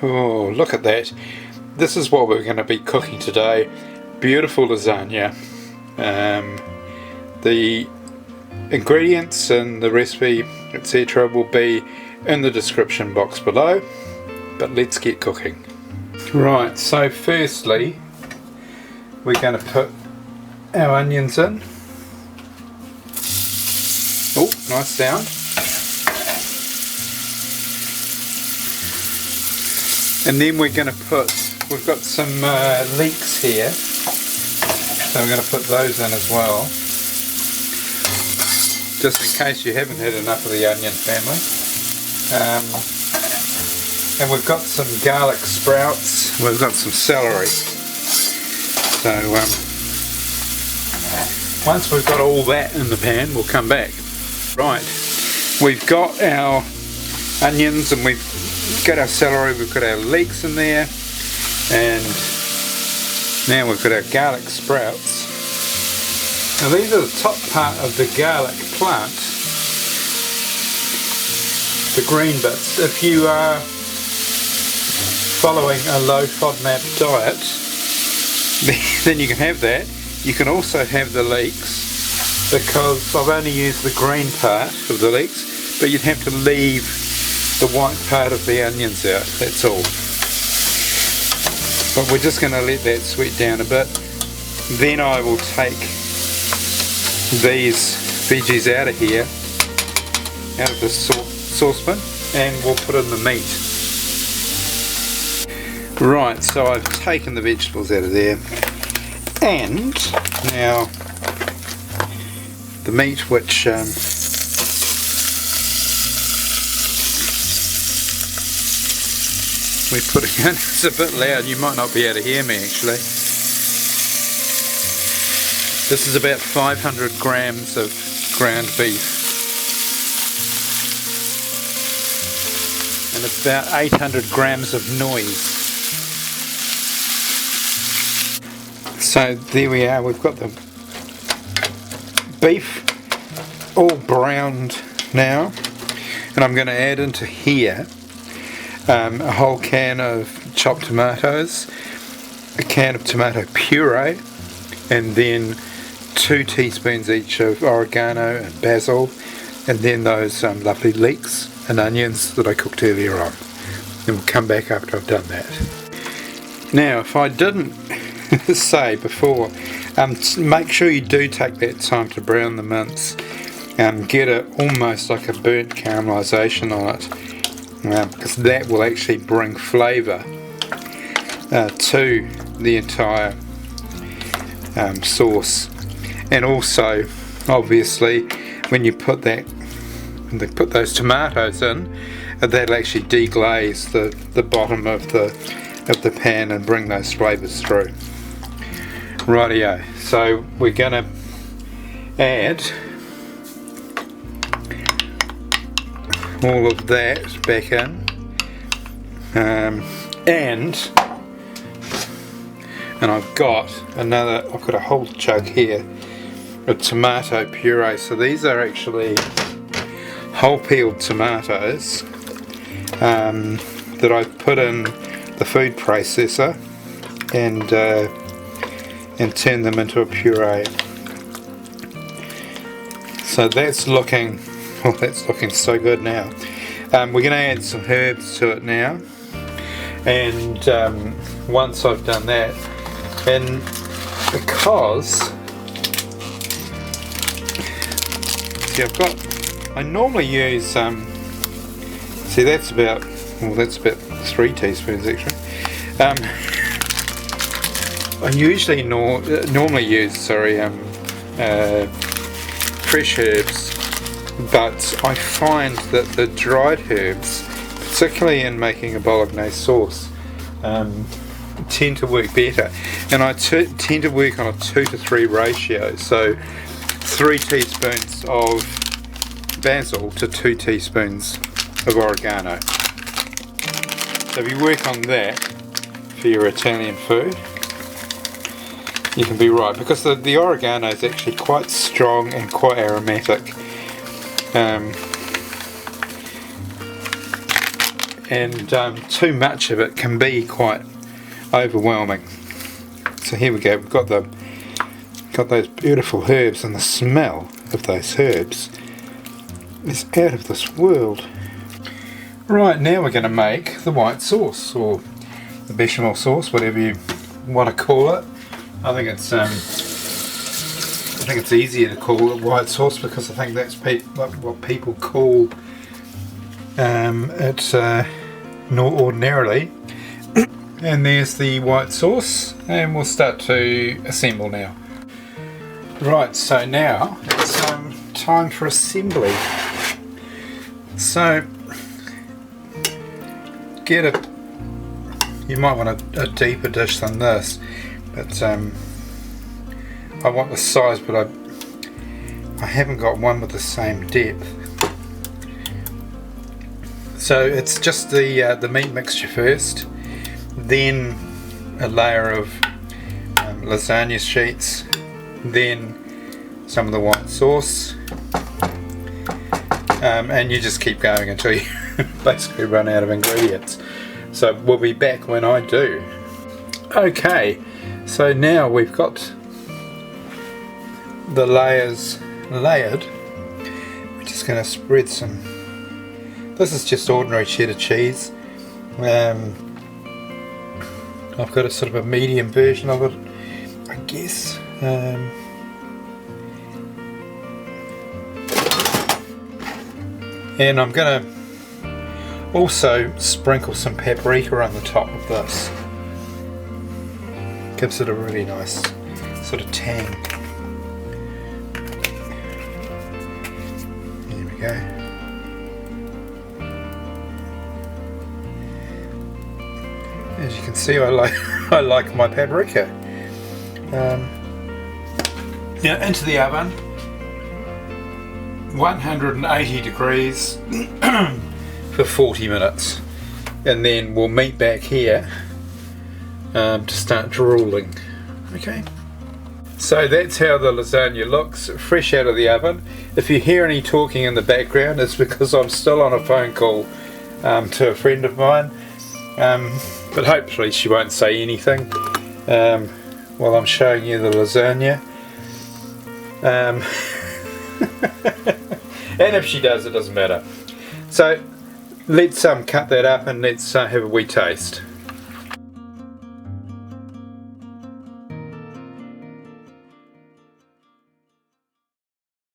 Oh, look at that. This is what we're going to be cooking today. Beautiful lasagna. The ingredients and the recipe, etc. will be in the description box below. But let's get cooking. Right, so firstly we're going to put our onions in. Oh, nice sound. And then we're going to put, we've got some leeks here, so we're going to put those in as well, just in case you haven't had enough of the onion family. And we've got some garlic sprouts, we've got some celery. So once we've got all that in the pan, we'll come back. Right, we've got our onions and we've got our celery, we've got our leeks in there, and now we've got our garlic sprouts. Now these are the top part of the garlic plant, the green bits. If you are following a low FODMAP diet, then you can have that. You can also have the leeks, because I've only used the green part of the leeks, but you'd have to leave the white part of the onions out, that's all. But we're just going to let that sweat down a bit. Then I will take these veggies out of here, out of the saucepan, and we'll put in the meat. Right, so I've taken the vegetables out of there, and now the meat, which we're putting in. It's a bit loud, you might not be able to hear me actually. This is about 500 grams of ground beef and about 800 grams of noise. So there we are, we've got the beef all browned now, and I'm going to add into here a whole can of chopped tomatoes, a can of tomato puree, and then 2 teaspoons each of oregano and basil, and then those lovely leeks and onions that I cooked earlier on. And we'll come back after I've done that. Now, if I didn't say before, make sure you do take that time to brown the mince. Get it almost like a burnt caramelisation on it, because that will actually bring flavour to the entire sauce. And also, obviously, when you put those tomatoes in, that'll actually deglaze the bottom of the pan and bring those flavours through. Rightio, so we're going to add all of that back in, and I've got a whole jug here of tomato puree. So these are actually whole peeled tomatoes that I've put in the food processor and turn them into a puree. So that's looking so good now. We're going to add some herbs to it now, and once I've done that, and because I normally use see that's about 3 teaspoons actually. I usually normally use fresh herbs, but I find that the dried herbs, particularly in making a bolognese sauce, tend to work better, and I tend to work on a 2 to 3 ratio. So 3 teaspoons of basil to 2 teaspoons of oregano. So if you work on that for your Italian food, you can be right, because the oregano is actually quite strong and quite and too much of it can be quite overwhelming. So here we go, we've got those beautiful herbs, and the smell of those herbs is out of this world. Right, now we're going to make the white sauce, or the bechamel sauce, whatever you want to call it. I think it's easier to call it white sauce, because I think that's what people call it ordinarily. And there's the white sauce, and we'll start to assemble now. Right, so now it's time for assembly. So you might want a deeper dish than this, but I want the size, but I haven't got one with the same depth. So it's just the meat mixture first, then a layer of lasagna sheets, then some of the white sauce, and you just keep going until you basically run out of ingredients. So we'll be back when I do. Okay, so now we've got the layers layered. We're just going to spread some. This is just ordinary cheddar cheese. I've got a sort of a medium version of it, I guess. And I'm going to also sprinkle some paprika on the top of this. Gives it a really nice sort of tang. There we go. As you can see, I like my paprika. Now into the oven, 180 degrees for 40 minutes, and then we'll meet back here to start drooling. Okay, so that's how the lasagna looks, fresh out of the oven. If you hear any talking in the background, it's because I'm still on a phone call to a friend of mine, but hopefully she won't say anything while I'm showing you the lasagna. And if she does, it doesn't matter. So let's cut that up and let's have a wee taste.